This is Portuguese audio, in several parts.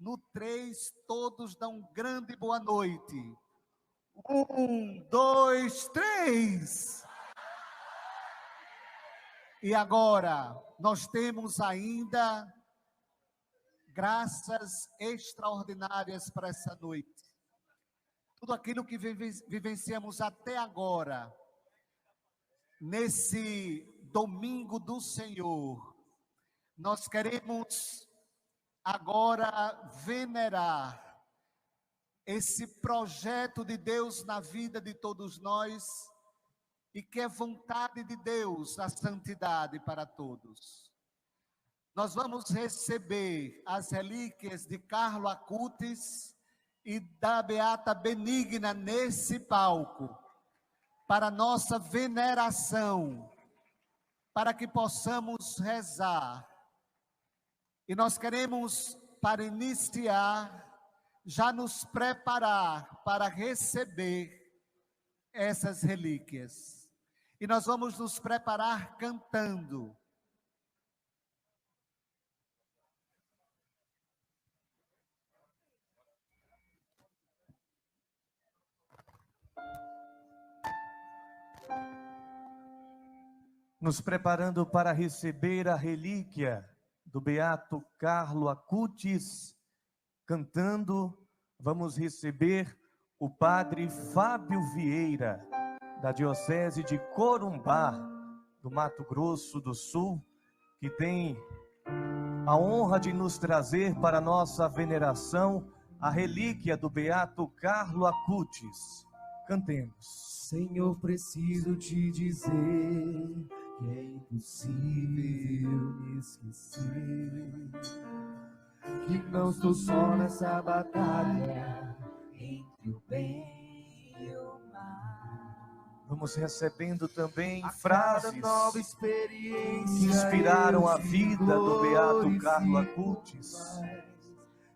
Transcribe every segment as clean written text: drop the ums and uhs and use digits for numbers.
No 3, todos dão um grande boa noite. 1, 2, 3. E agora, nós temos ainda graças extraordinárias para essa noite. Tudo aquilo que vivenciamos até agora, nesse domingo do Senhor, nós queremos agora venerar esse projeto de Deus na vida de todos nós e que é vontade de Deus a santidade para todos. Nós vamos receber as relíquias de Carlo Acutis e da Beata Benigna nesse palco, para nossa veneração, para que possamos rezar. E nós queremos, para iniciar, já nos preparar para receber essas relíquias. E nós vamos nos preparar cantando. Nos preparando para receber a relíquia do Beato Carlo Acutis, cantando, vamos receber o Padre Fábio Vieira, da Diocese de Corumbá, do Mato Grosso do Sul, que tem a honra de nos trazer para nossa veneração a relíquia do Beato Carlo Acutis. Cantemos. Senhor, preciso te dizer que é impossível me esquecer, que não estou só nessa batalha entre o bem e o mal. Vamos recebendo também frases nova experiência que inspiraram a vida do Beato Carlo Acutis,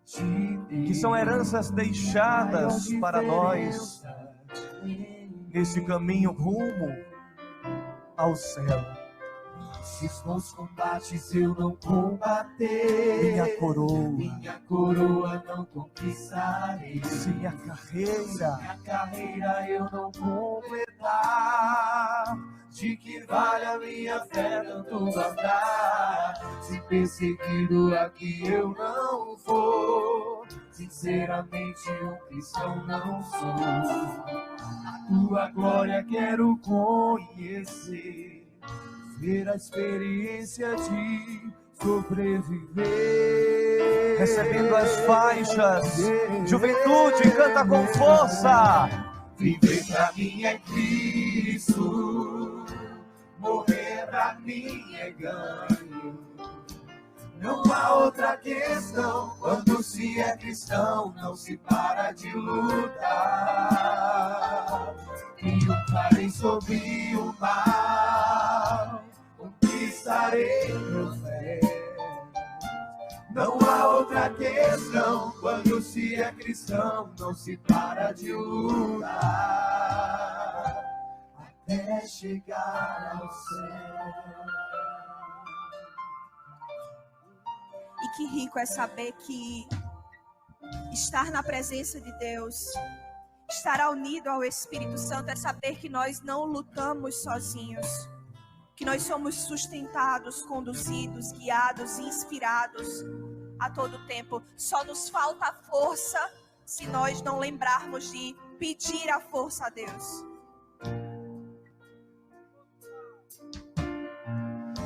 que são heranças deixadas para nós nesse caminho rumo ao céu. Esses bons combates eu não combater, minha coroa não conquistarei, se minha carreira eu não completar, de que vale a minha fé tanto andar, se perseguido aqui eu não vou, sinceramente um cristão não sou, a tua glória quero conhecer, ver a experiência de sobreviver. Recebendo as faixas, juventude, canta com força. Viver pra mim é Cristo, morrer pra mim é ganho. Não há outra questão, quando se é cristão, não se para de lutar. Triunfarei sobre o mal, conquistarei meu fé. Não há outra questão, quando se é cristão, não se para de lutar, até chegar ao céu. E que rico é saber que estar na presença de Deus, estar unido ao Espírito Santo, é saber que nós não lutamos sozinhos, que nós somos sustentados, conduzidos, guiados, inspirados a todo tempo. Só nos falta força se nós não lembrarmos de pedir a força a Deus.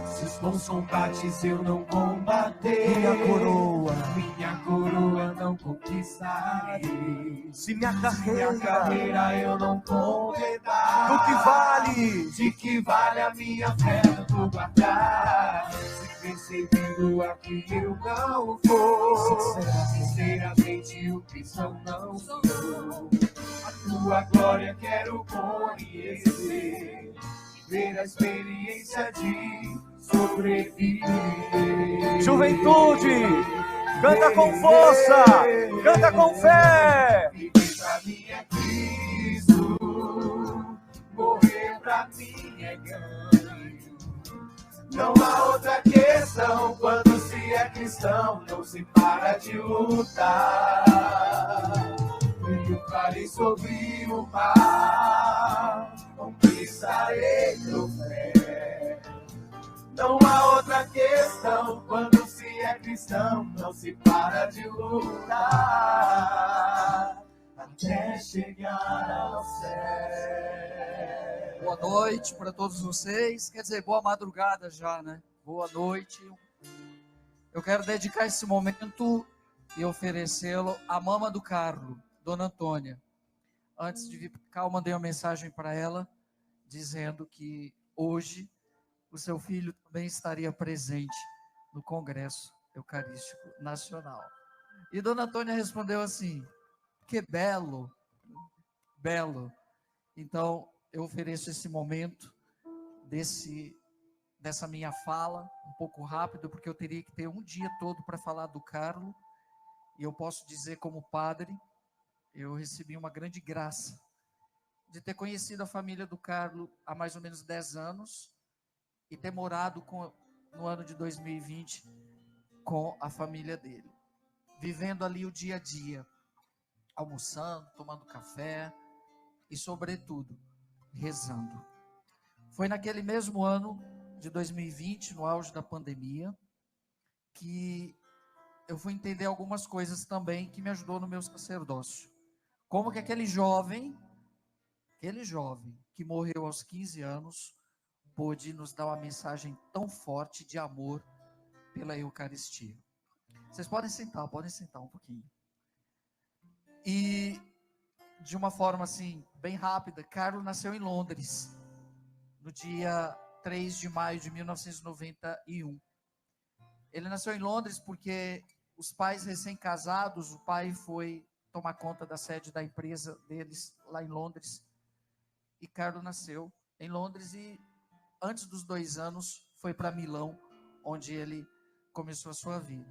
Esses bons combates eu não combater, minha coroa não conquistarei, se minha carreira eu não completar, de que vale a minha fé tanto guardar, se perseguido aqui eu não vou, sinceramente o cristão não sou, a tua glória quero conhecer, ver a experiência de sobreviver. Juventude, canta com força, canta com fé. Viver pra mim é Cristo, morrer pra mim é ganho. Não há outra questão, quando se é cristão, não se para de lutar. E eu falei sobre o mar, conquistarei teu fé. Não há outra questão, quando se é cristão, não se para de lutar, até chegar ao céu. Boa noite para todos vocês, quer dizer, boa madrugada já, né? Boa noite. Eu quero dedicar esse momento e oferecê-lo à mama do Carlo, Dona Antônia. Antes de vir para cá, eu mandei uma mensagem para ela, dizendo que hoje o seu filho também estaria presente no Congresso Eucarístico Nacional. E Dona Antônia respondeu assim: que belo, belo. Então, eu ofereço esse momento dessa minha fala, um pouco rápido, porque eu teria que ter um dia todo para falar do Carlo, e eu posso dizer como padre, eu recebi uma grande graça de ter conhecido a família do Carlo há mais ou menos 10 anos, e ter morado no ano de 2020 com a família dele, vivendo ali o dia a dia, almoçando, tomando café e, sobretudo, rezando. Foi naquele mesmo ano de 2020, no auge da pandemia, que eu fui entender algumas coisas também que me ajudou no meu sacerdócio. Como que aquele jovem que morreu aos 15 anos, pôde nos dar uma mensagem tão forte de amor pela Eucaristia. Vocês podem sentar um pouquinho. E, de uma forma assim, bem rápida, Carlo nasceu em Londres, no dia 3 de maio de 1991. Ele nasceu em Londres porque os pais recém-casados, o pai foi tomar conta da sede da empresa deles lá em Londres, e Carlo nasceu em Londres e, antes dos 2 anos, foi para Milão, onde ele começou a sua vida.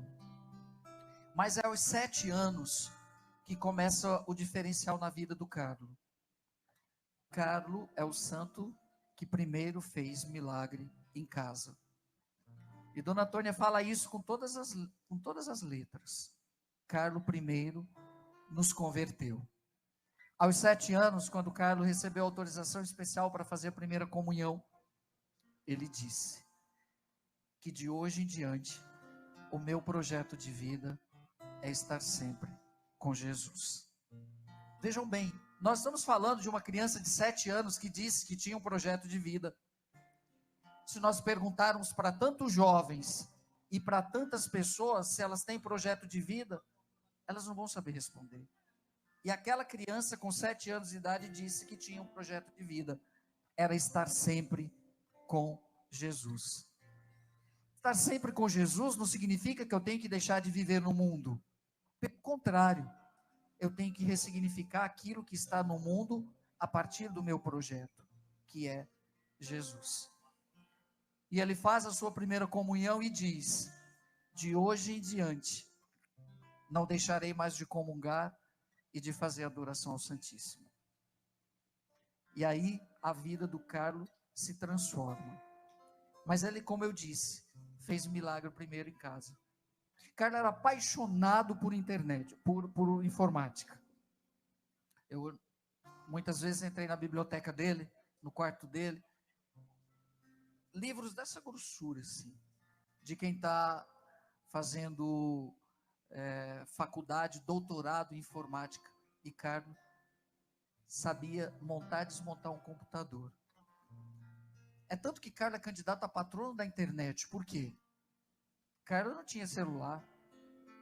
Mas é aos 7 anos que começa o diferencial na vida do Carlo. Carlo é o santo que primeiro fez milagre em casa. E Dona Antônia fala isso com todas as letras. Carlo primeiro nos converteu. Aos 7 anos, quando Carlo recebeu autorização especial para fazer a primeira comunhão, ele disse que de hoje em diante, o meu projeto de vida é estar sempre com Jesus. Vejam bem, nós estamos falando de uma criança de 7 anos que disse que tinha um projeto de vida. Se nós perguntarmos para tantos jovens e para tantas pessoas se elas têm projeto de vida, elas não vão saber responder. E aquela criança com 7 anos de idade disse que tinha um projeto de vida, era estar sempre com Jesus. Estar sempre com Jesus não significa que eu tenho que deixar de viver no mundo. Pelo contrário, eu tenho que ressignificar aquilo que está no mundo a partir do meu projeto, que é Jesus. E ele faz a sua primeira comunhão e diz: de hoje em diante, não deixarei mais de comungar e de fazer adoração ao Santíssimo. E aí a vida do Carlo se transforma. Mas ele, como eu disse, fez milagre primeiro em casa. Carlo era apaixonado por internet, por informática. Eu muitas vezes entrei na biblioteca dele, no quarto dele, livros dessa grossura, assim, de quem está fazendo faculdade, doutorado em informática. E Carlo sabia montar e desmontar um computador. É tanto que Carlo é candidato a patrono da internet. Por quê? Carlo não tinha celular,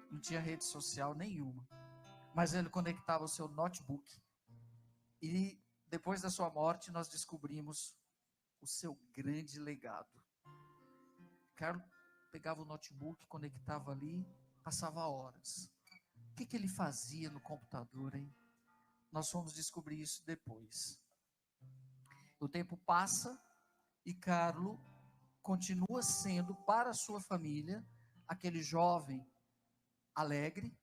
não tinha rede social nenhuma, mas ele conectava o seu notebook, e depois da sua morte nós descobrimos o seu grande legado. Carlo pegava o notebook, conectava ali, passava horas. O que ele fazia no computador, hein? Nós fomos descobrir isso depois. O tempo passa e Carlo continua sendo para a sua família aquele jovem alegre,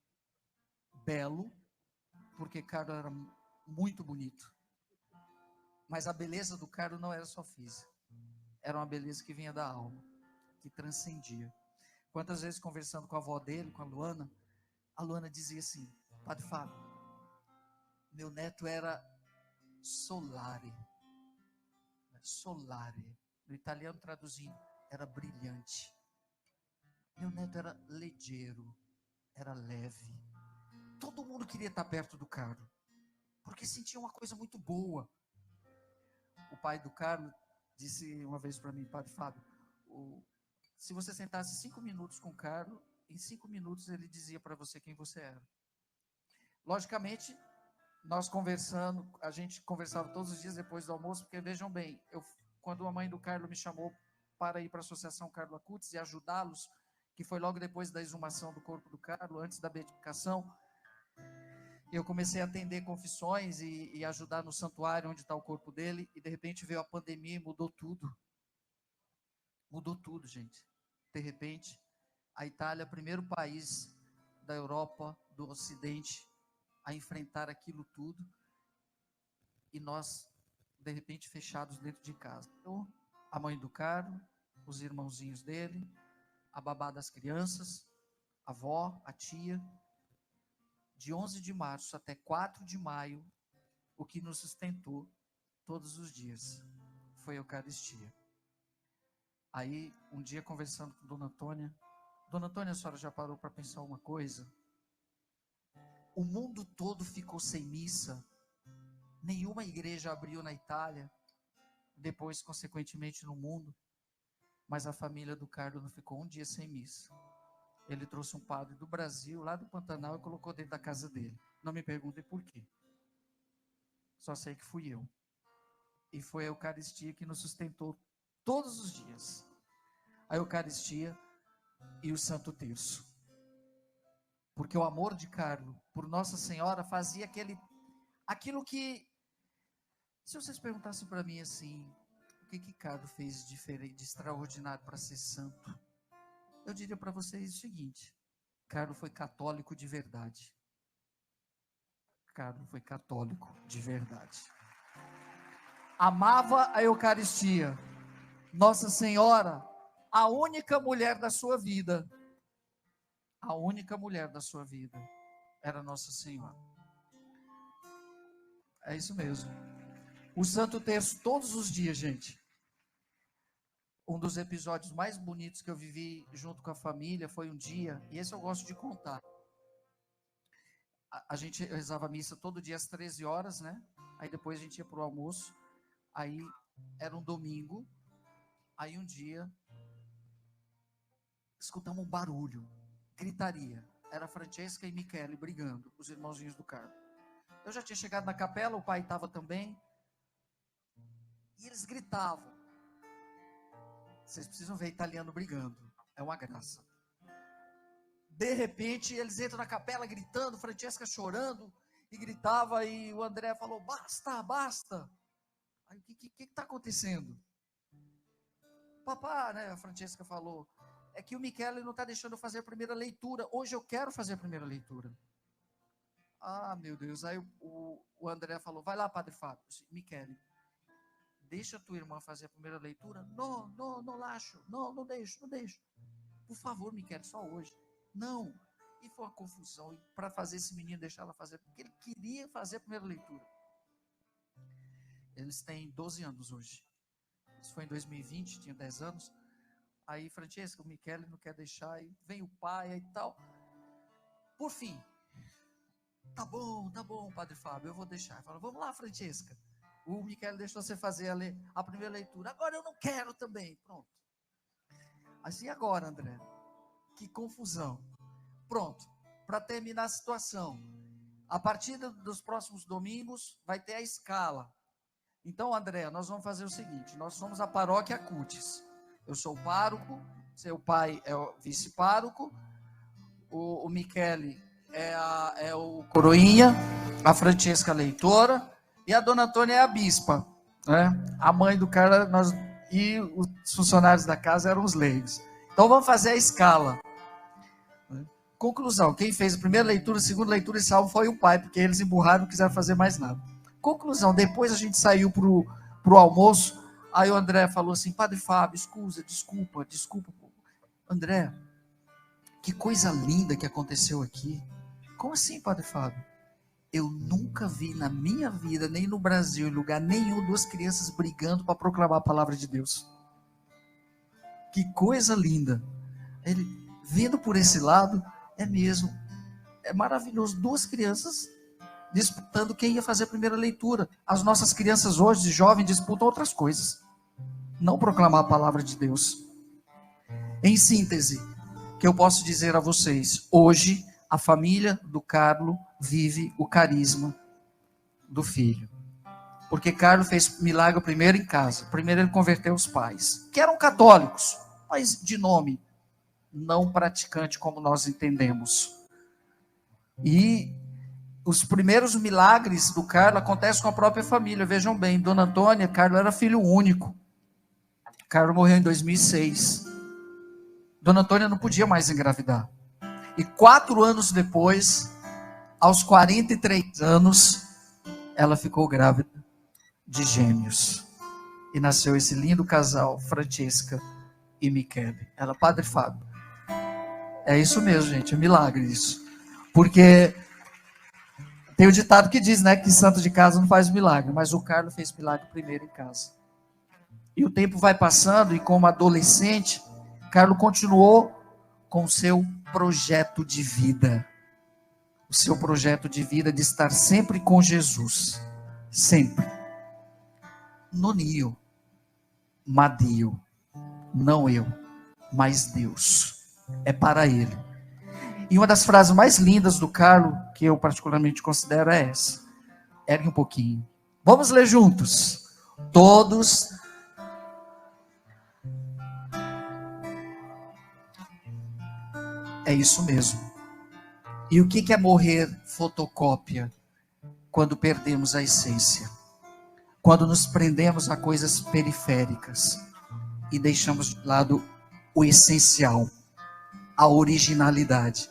belo, porque Carlo era muito bonito. Mas a beleza do Carlo não era só física, era uma beleza que vinha da alma. que transcendia. Quantas vezes conversando com a avó dele, com a Luana dizia assim: Padre Fábio, meu neto era solare. Solare. No italiano traduzindo, era brilhante. Meu neto era leggero, era leve. Todo mundo queria estar perto do Carlos, porque sentia uma coisa muito boa. O pai do Carlos disse uma vez para mim: Padre Fábio, se você sentasse 5 minutos com o Carlos, em 5 minutos ele dizia para você quem você era. Logicamente, nós conversando, a gente conversava todos os dias depois do almoço, porque vejam bem, quando a mãe do Carlos me chamou para ir para a Associação Carlo Acutis e ajudá-los, que foi logo depois da exumação do corpo do Carlos, antes da beatificação, eu comecei a atender confissões e ajudar no santuário onde está o corpo dele, e de repente veio a pandemia e mudou tudo. Mudou tudo, gente. De repente, a Itália, primeiro país da Europa, do Ocidente, a enfrentar aquilo tudo, e nós, de repente, fechados dentro de casa. Então, a mãe do Carlos, os irmãozinhos dele, a babá das crianças, a avó, a tia. De 11 de março até 4 de maio, o que nos sustentou todos os dias foi a Eucaristia. Aí, um dia conversando com Dona Antônia, a senhora já parou para pensar uma coisa? O mundo todo ficou sem missa, nenhuma igreja abriu na Itália, depois, consequentemente, no mundo, mas a família do Carlos não ficou um dia sem missa. Ele trouxe um padre do Brasil, lá do Pantanal, e colocou dentro da casa dele. Não me perguntem por quê. Só sei que fui eu. E foi a Eucaristia que nos sustentou todos os dias. A Eucaristia e o Santo Terço. Porque o amor de Carlos por Nossa Senhora fazia aquilo que... Se vocês perguntassem para mim assim, o que Carlos fez de diferente, de extraordinário para ser santo? Eu diria para vocês o seguinte: Carlos foi católico de verdade. Carlos foi católico de verdade. Amava a Eucaristia. Nossa Senhora, a única mulher da sua vida, a única mulher da sua vida era Nossa Senhora. É isso mesmo. O Santo Terço todos os dias, gente. Um dos episódios mais bonitos que eu vivi junto com a família foi um dia, e esse eu gosto de contar. A gente rezava a missa todo dia às 13 horas, né? Aí depois a gente ia para o almoço. Aí era um domingo. Aí um dia escutamos um barulho, gritaria. Era Francesca e Michele brigando, os irmãozinhos do Carlos. Eu já tinha chegado na capela, o pai estava também. E eles gritavam. Vocês precisam ver italiano brigando. É uma graça. De repente, eles entram na capela gritando, Francesca chorando, e gritava, e o André falou: basta, basta. Aí, o que está acontecendo? Papá, né, a Francesca falou, é que o Michele não está deixando eu fazer a primeira leitura. Hoje eu quero fazer a primeira leitura. Ah, meu Deus. Aí o André falou: vai lá, Padre Fábio. Michele, deixa a tua irmã fazer a primeira leitura? Não, lascio. Não deixo. Por favor, Michele, só hoje. Não. E foi uma confusão. E para fazer esse menino deixar ela fazer, porque ele queria fazer a primeira leitura. Eles têm 12 anos hoje. Isso foi em 2020, tinha 10 anos. Aí, Francesca, o Michele não quer deixar, e vem o pai e tal. Por fim, tá bom, Padre Fábio, eu vou deixar. Fala: vamos lá, Francesca. O Michele deixou você fazer a primeira leitura. Agora eu não quero também. Pronto. Assim, agora, André? Que confusão. Pronto. Para terminar a situação, a partir dos próximos domingos, vai ter a escala. Então, André, nós vamos fazer o seguinte: nós somos a paróquia Acutis. Eu sou o pároco, seu pai é o vice-pároco, o Michele é o coroinha, a Francesca a leitora, e a Dona Antônia é a bispa, né? A mãe do cara, e os funcionários da casa eram os leigos. Então vamos fazer a escala. Conclusão: quem fez a primeira leitura, a segunda leitura e salmo foi o pai, porque eles emburraram e não quiseram fazer mais nada. Conclusão: depois a gente saiu pro almoço. Aí o André falou assim: Padre Fábio, desculpa, André, que coisa linda que aconteceu aqui. Como assim, Padre Fábio? Eu nunca vi na minha vida, nem no Brasil, em lugar nenhum, duas crianças brigando para proclamar a palavra de Deus. Que coisa linda. Ele, vindo por esse lado, é mesmo, é maravilhoso. Duas crianças disputando quem ia fazer a primeira leitura. As nossas crianças hoje, de jovem, disputam outras coisas. Não proclamar a palavra de Deus. Em síntese, que eu posso dizer a vocês, hoje a família do Carlo vive o carisma do filho. Porque Carlo fez milagre primeiro em casa. Primeiro ele converteu os pais, que eram católicos, mas de nome, não praticante como nós entendemos. E os primeiros milagres do Carlo acontecem com a própria família. Vejam bem, Dona Antônia, Carlo era filho único. Carlo morreu em 2006. Dona Antônia não podia mais engravidar. E 4 anos depois, aos 43 anos, ela ficou grávida de gêmeos. E nasceu esse lindo casal, Francesca e Michele. Ela, Padre Fábio. É isso mesmo, gente, é milagre isso. Porque tem o ditado que diz, né, que santo de casa não faz milagre, mas o Carlo fez milagre primeiro em casa. E o tempo vai passando e como adolescente, Carlo continuou com o seu projeto de vida. O seu projeto de vida de estar sempre com Jesus. Sempre. Nonio, Madio, não eu, mas Deus. É para ele. E uma das frases mais lindas do Carlo, que eu particularmente considero, é essa. Ergue um pouquinho. Vamos ler juntos. Todos. É isso mesmo. E o que é morrer fotocópia? Quando perdemos a essência. Quando nos prendemos a coisas periféricas. E deixamos de lado o essencial. A originalidade.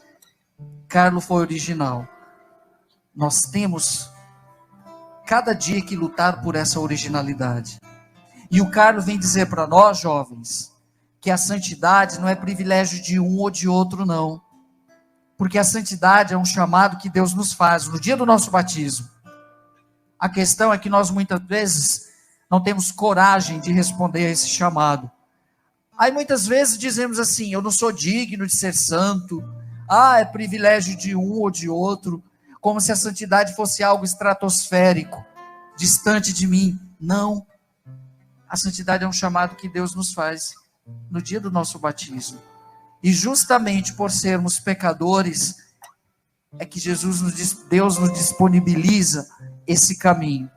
Carlo foi original. Nós temos cada dia que lutar por essa originalidade. E o Carlo vem dizer para nós, jovens, que a santidade não é privilégio de um ou de outro, não. Porque a santidade é um chamado que Deus nos faz no dia do nosso batismo. A questão é que nós muitas vezes não temos coragem de responder a esse chamado. Aí muitas vezes dizemos assim, eu não sou digno de ser santo, é privilégio de um ou de outro, como se a santidade fosse algo estratosférico, distante de mim. Não, a santidade é um chamado que Deus nos faz no dia do nosso batismo. E justamente por sermos pecadores, é que Deus nos disponibiliza esse caminho.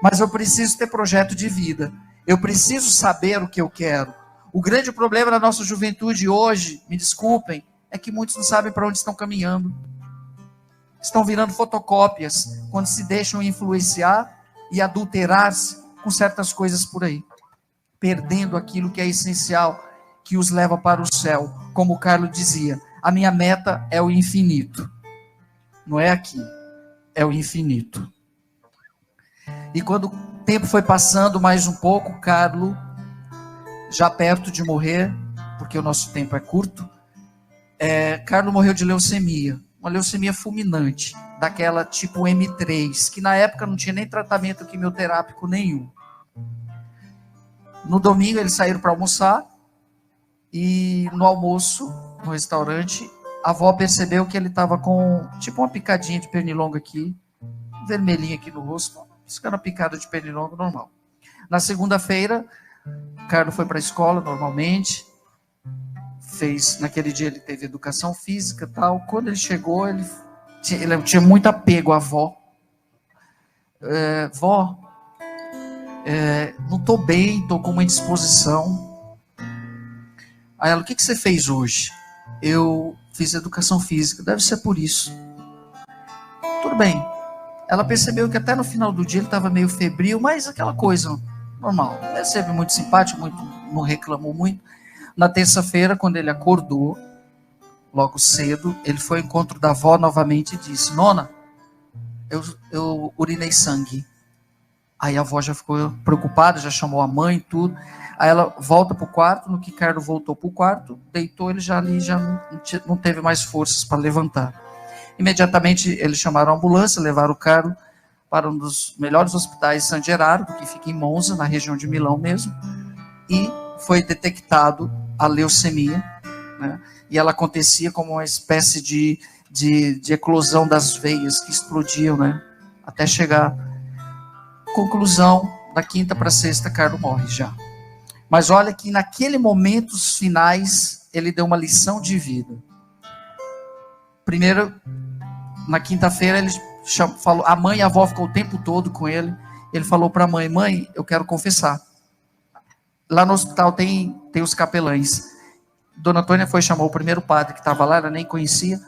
Mas eu preciso ter projeto de vida, eu preciso saber o que eu quero. O grande problema da nossa juventude hoje, me desculpem, é que muitos não sabem para onde estão caminhando. Estão virando fotocópias, quando se deixam influenciar e adulterar-se com certas coisas por aí. Perdendo aquilo que é essencial, que os leva para o céu. Como o Carlo dizia, a minha meta é o infinito. Não é aqui, é o infinito. E quando o tempo foi passando mais um pouco, Carlo, já perto de morrer, porque o nosso tempo é curto, Carlo morreu de leucemia, uma leucemia fulminante, daquela tipo M3, que na época não tinha nem tratamento quimioterápico nenhum. No domingo eles saíram para almoçar, e no almoço, no restaurante, a avó percebeu que ele estava com tipo uma picadinha de pernilongo aqui, vermelhinha aqui no rosto, ficando picada de pernilongo normal. Na segunda-feira, Carlo foi para a escola normalmente, naquele dia ele teve educação física e tal. Quando ele chegou, ele tinha muito apego à avó. Vó, não estou bem, estou com uma indisposição. Aí ela, o que você fez hoje? Eu fiz educação física, deve ser por isso. Tudo bem. Ela percebeu que até no final do dia ele estava meio febril, mas aquela coisa normal. Ele é sempre muito simpático, não reclamou muito. Na terça-feira, quando ele acordou, logo cedo, ele foi ao encontro da avó novamente e disse, Nona, eu urinei sangue. Aí a avó já ficou preocupada, já chamou a mãe e tudo. Aí ela volta para o quarto, no que Carlos voltou para o quarto, deitou, ele já ali já não teve mais forças para levantar. Imediatamente eles chamaram a ambulância, levaram o Carlos para um dos melhores hospitais de San Gerardo, que fica em Monza, na região de Milão mesmo, e foi detectado a leucemia, né? E ela acontecia como uma espécie de eclosão das veias que explodiam, né? Até chegar. Conclusão, da quinta para sexta, Carlos morre já. Mas olha que naquele momento, os finais, ele deu uma lição de vida. Primeiro, na quinta-feira, ele falou, a mãe e a avó ficou o tempo todo com ele. Ele falou para a mãe, mãe, eu quero confessar. Lá no hospital tem os capelães. Dona Antônia foi chamar o primeiro padre que estava lá, ela nem conhecia,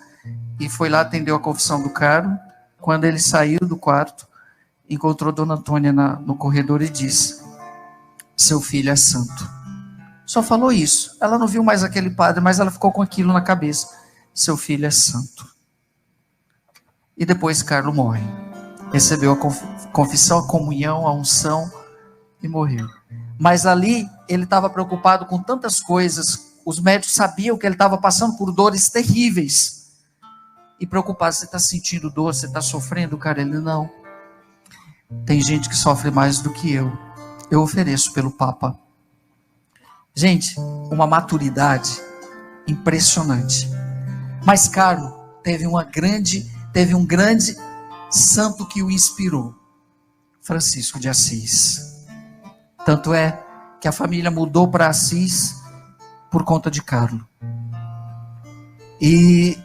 e foi lá, atendeu a confissão do Carlos. Quando ele saiu do quarto, encontrou Dona Antônia no corredor e disse, seu filho é santo. Só falou isso. Ela não viu mais aquele padre, mas ela ficou com aquilo na cabeça. Seu filho é santo. E depois Carlos morre. Recebeu a confissão, a comunhão, a unção e morreu. Mas ali ele estava preocupado com tantas coisas. Os médicos sabiam que ele estava passando por dores terríveis. E preocupado, você está sentindo dor, você está sofrendo, cara? Ele, não. Tem gente que sofre mais do que eu. Eu ofereço pelo Papa. Gente, uma maturidade impressionante. Mas Carlos teve um grande santo que o inspirou. Francisco de Assis. Tanto é que a família mudou para Assis por conta de Carlos. E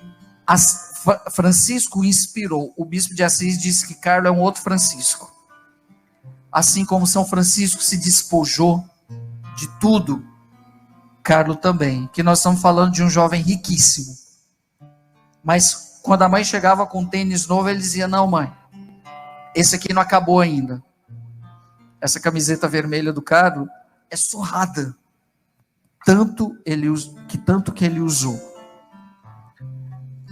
Francisco inspirou. O bispo de Assis disse que Carlos é um outro Francisco. Assim como São Francisco se despojou de tudo, Carlos também. Que nós estamos falando de um jovem riquíssimo. Mas quando a mãe chegava com um tênis novo, ele dizia, não mãe, esse aqui não acabou ainda. Essa camiseta vermelha do Carlos é surrada. Tanto que ele usou.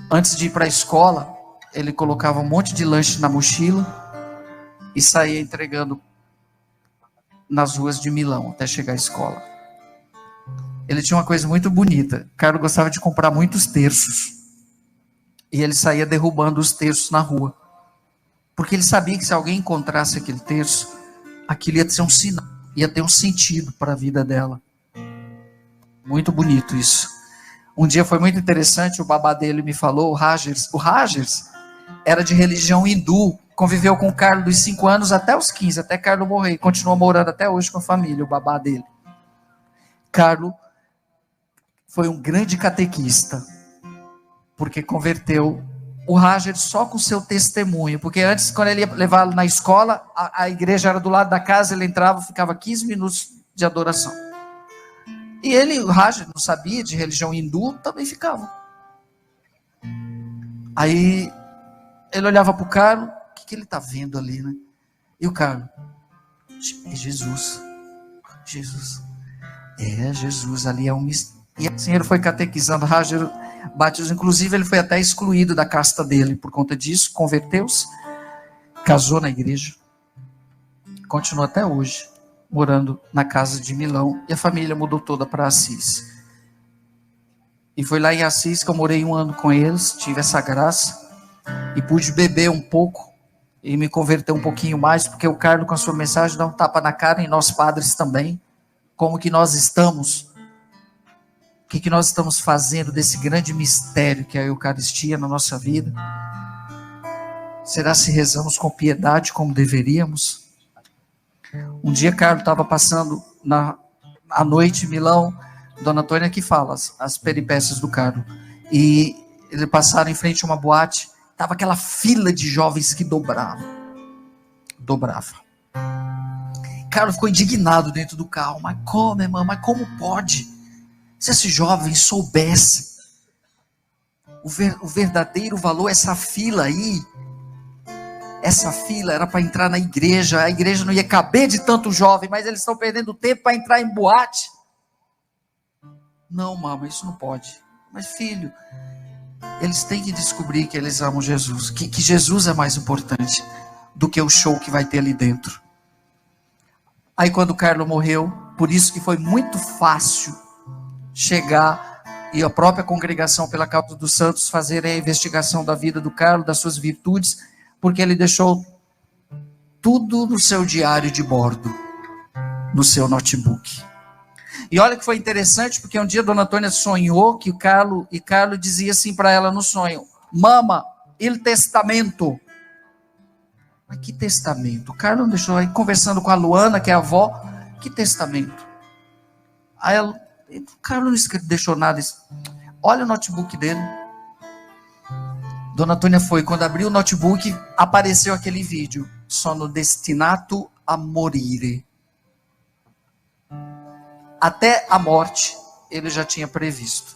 Antes de ir para a escola, ele colocava um monte de lanche na mochila e saía entregando nas ruas de Milão até chegar à escola. Ele tinha uma coisa muito bonita. Carlos gostava de comprar muitos terços. E ele saía derrubando os terços na rua. Porque ele sabia que se alguém encontrasse aquele terço, aquilo ia ser um sinal, ia ter um sentido para a vida dela. Muito bonito isso. Um dia foi muito interessante, o babá dele me falou, o Rajers era de religião hindu, conviveu com o Carlos dos 5 anos até os 15, até Carlos morrer, e continua morando até hoje com a família, o babá dele. Carlos foi um grande catequista, porque converteu o Rajers só com seu testemunho, porque antes, quando ele ia levá-lo na escola, a igreja era do lado da casa, ele entrava, ficava 15 minutos de adoração. E ele, o Rajers, não sabia de religião hindu, também ficava. Aí, ele olhava para o Carlos, o que ele está vendo ali, né? E o Carlos, é Jesus. Jesus. É, Jesus, ali é um mistério. E assim ele foi catequizando, Rajers batizou, inclusive ele foi até excluído da casta dele por conta disso, converteu-se, casou na igreja, continua até hoje, morando na casa de Milão, e a família mudou toda para Assis. E foi lá em Assis que eu morei 1 ano com eles, tive essa graça, e pude beber um pouco, e me converter um pouquinho mais, porque o Carlos com a sua mensagem dá um tapa na cara, e nós padres também, como que nós estamos, o que nós estamos fazendo desse grande mistério que é a Eucaristia na nossa vida? Será se rezamos com piedade como deveríamos? Um dia Carlos estava passando à noite em Milão, Dona Antônia que fala as peripécias do Carlos, e eles passaram em frente a uma boate, estava aquela fila de jovens que dobrava. Carlos ficou indignado dentro do carro, mas como, irmã, mas como pode? Se esses jovens soubessem o verdadeiro valor, essa fila aí, essa fila era para entrar na igreja, a igreja não ia caber de tanto jovem, mas eles estão perdendo tempo para entrar em boate. Não, mama, isso não pode. Mas filho, eles têm que descobrir que eles amam Jesus, que Jesus é mais importante do que o show que vai ter ali dentro. Aí quando o Carlos morreu, por isso que foi muito fácil chegar e a própria congregação pela causa dos santos fazer a investigação da vida do Carlos, das suas virtudes, porque ele deixou tudo no seu diário de bordo, no seu notebook. E olha que foi interessante, porque um dia a dona Antônia sonhou que o Carlos dizia assim para ela no sonho: mama, il testamento. Mas que testamento? O Carlos deixou aí, conversando com a Luana, que é a avó, que testamento? Aí o Carlos não deixou nada. Olha o notebook dele. Dona Antônia foi, quando abriu o notebook, apareceu aquele vídeo: sono destinato a morire. Até a morte, ele já tinha previsto.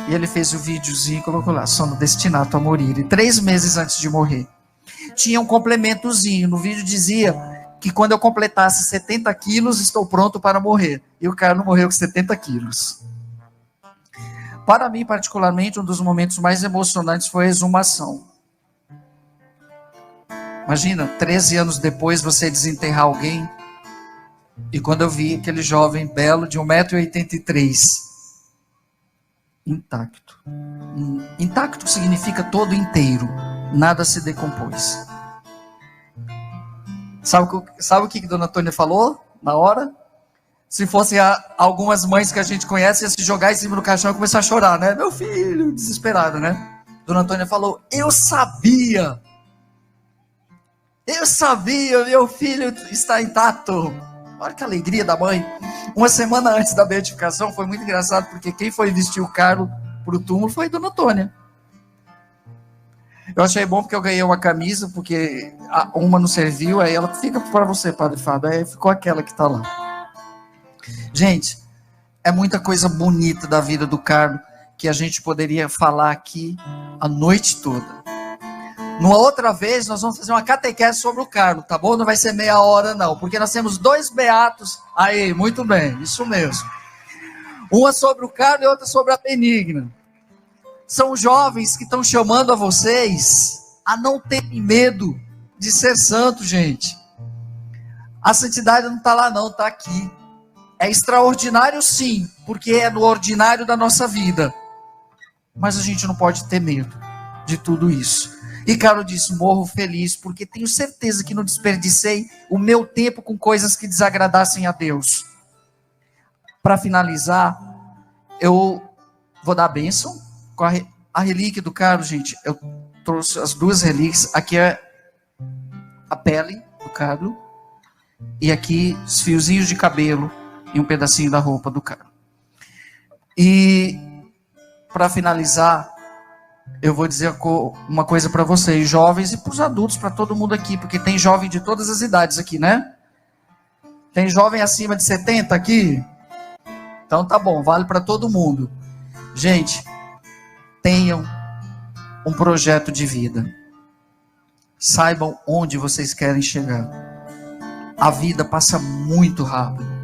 E ele fez o videozinho e colocou lá: sono destinato a morire. 3 meses antes de morrer. Tinha um complementozinho. No vídeo dizia que quando eu completasse 70 quilos, estou pronto para morrer. E o cara não morreu com 70 quilos. Para mim, particularmente, um dos momentos mais emocionantes foi a exumação. Imagina, 13 anos depois, você desenterrar alguém. E quando eu vi aquele jovem belo de 1,83 m, intacto. Intacto significa todo inteiro. Nada se decompôs. Sabe o que a dona Antônia falou na hora? Se fosse algumas mães que a gente conhece, ia se jogar em cima do caixão e começar a chorar, né? Meu filho, desesperado, né? Dona Antônia falou: eu sabia, meu filho está intacto. Olha que alegria da mãe. Uma semana antes da beatificação, foi muito engraçado, porque quem foi vestir o Carlos para o túmulo foi a dona Antônia. Eu achei bom porque eu ganhei uma camisa, porque uma não serviu, aí ela fica para você, Padre Fábio. Aí ficou aquela que está lá. Gente, é muita coisa bonita da vida do Carlos que a gente poderia falar aqui a noite toda. Numa outra vez, nós vamos fazer uma catequese sobre o Carlos, tá bom? Não vai ser meia hora, não, porque nós temos 2 beatos. Aí, muito bem, isso mesmo. Uma sobre o Carlos e outra sobre a Benigna. São jovens que estão chamando a vocês a não terem medo de ser santo, gente. A santidade não está lá não, está aqui. É extraordinário sim, porque é no ordinário da nossa vida. Mas a gente não pode ter medo de tudo isso. E Carlos disse: morro feliz, porque tenho certeza que não desperdicei o meu tempo com coisas que desagradassem a Deus. Para finalizar, eu vou dar a bênção com a relíquia do Carlos, gente. Eu trouxe as 2 relíquias. Aqui é a pele do Carlos. E aqui os fiozinhos de cabelo e um pedacinho da roupa do Carlos. E para finalizar, eu vou dizer uma coisa para vocês, jovens, e para os adultos, para todo mundo aqui, porque tem jovem de todas as idades aqui, né? Tem jovem acima de 70 aqui? Então tá bom, vale para todo mundo. Gente, tenham um projeto de vida. Saibam onde vocês querem chegar. A vida passa muito rápido.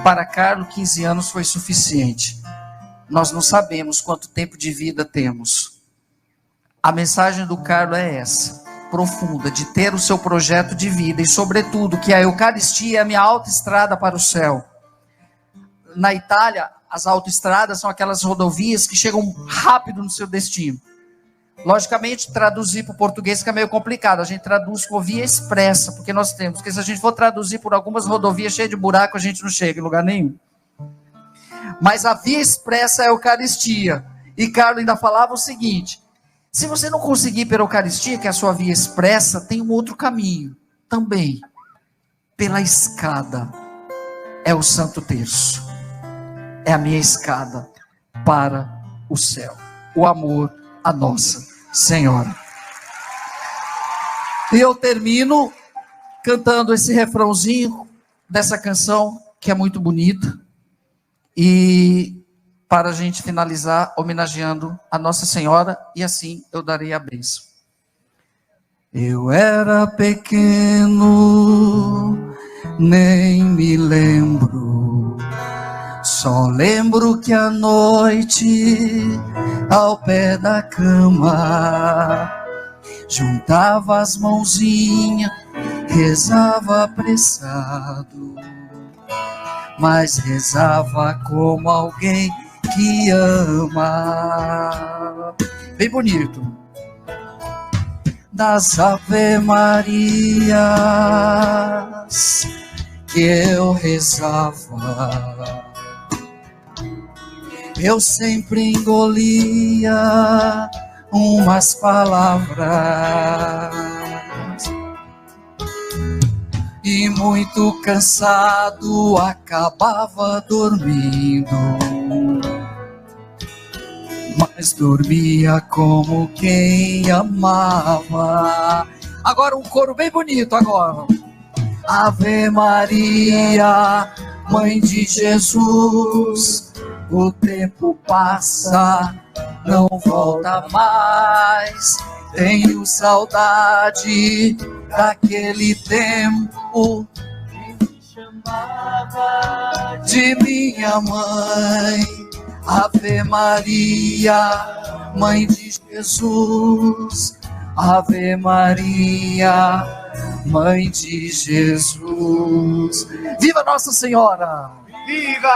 Para Carlos, 15 anos foi suficiente. Nós não sabemos quanto tempo de vida temos. A mensagem do Carlos é essa, profunda, de ter o seu projeto de vida e, sobretudo, que a Eucaristia é a minha autoestrada para o céu. Na Itália, as autoestradas são aquelas rodovias que chegam rápido no seu destino. Logicamente, traduzir para o português fica meio complicado. A gente traduz por via expressa, porque nós temos. Porque se a gente for traduzir por algumas rodovias cheias de buraco, a gente não chega em lugar nenhum. Mas a via expressa é a Eucaristia. E Carlos ainda falava o seguinte: se você não conseguir pela Eucaristia, que é a sua via expressa, tem um outro caminho também. Pela escada. É o Santo Terço. É a minha escada para o céu. O amor a Nossa Senhora. E eu termino cantando esse refrãozinho dessa canção, que é muito bonita. E para a gente finalizar, homenageando a Nossa Senhora, e assim eu darei a bênção. Eu era pequeno, nem me lembro, só lembro que à noite, ao pé da cama, juntava as mãozinhas, rezava apressado. mas rezava como alguém que ama. Bem bonito. Das Ave Marias que eu rezava, eu sempre engolia umas palavras e muito cansado acabava dormindo, mas dormia como quem amava. Agora um coro bem bonito agora. Ave Maria, Mãe de Jesus, o tempo passa, não volta mais. Tenho saudade daquele tempo que me chamava de minha mãe. Ave Maria, Mãe de Jesus, Ave Maria, Mãe de Jesus. Viva Nossa Senhora! Viva!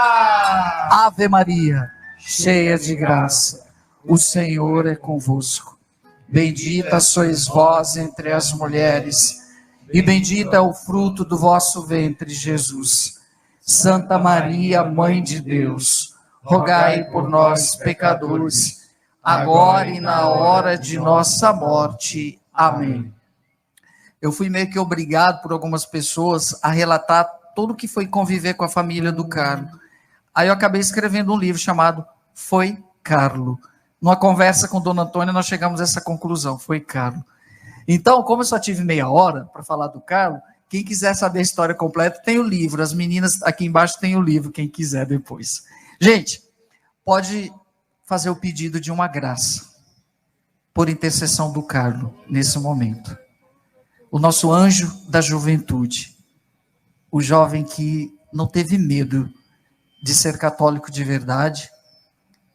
Ave Maria, cheia de graça, o Senhor é convosco. Bendita sois vós entre as mulheres, e bendito é o fruto do vosso ventre, Jesus. Santa Maria, Mãe de Deus, rogai por nós, pecadores, agora e na hora de nossa morte. Amém. Eu fui meio que obrigado por algumas pessoas a relatar tudo o que foi conviver com a família do Carlo. Aí eu acabei escrevendo um livro chamado Foi Carlo. Numa conversa com Dona Antônia, nós chegamos a essa conclusão, foi Carlo. Então, como eu só tive meia hora para falar do Carlo, quem quiser saber a história completa, tem o livro. As meninas aqui embaixo têm o livro, quem quiser depois. Gente, pode fazer o pedido de uma graça, por intercessão do Carlo, nesse momento. O nosso anjo da juventude, o jovem que não teve medo de ser católico de verdade,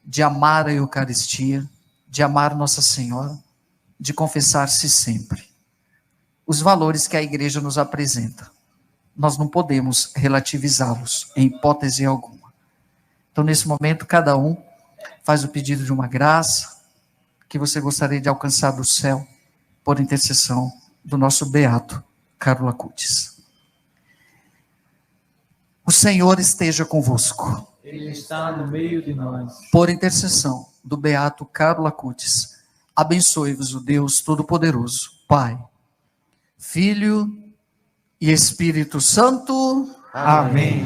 de amar a Eucaristia, de amar Nossa Senhora, de confessar-se sempre. Os valores que a igreja nos apresenta, nós não podemos relativizá-los em hipótese alguma. Então, nesse momento, cada um faz o pedido de uma graça que você gostaria de alcançar do céu por intercessão do nosso beato Carlo Acutis. O Senhor esteja convosco. Ele está no meio de nós. Por intercessão do beato Carlo Acutis, abençoe-vos o Deus Todo-Poderoso, Pai, Filho e Espírito Santo. Amém.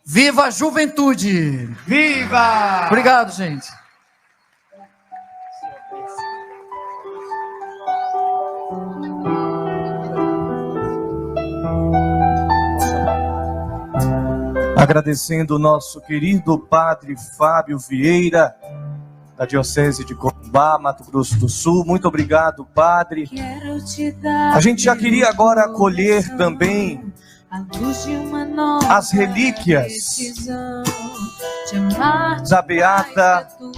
Viva a juventude! Viva! Obrigado, gente. Agradecendo o nosso querido Padre Fábio Vieira, da Diocese de Corumbá, Mato Grosso do Sul. Muito obrigado, Padre. A gente já queria agora acolher também as relíquias da Beata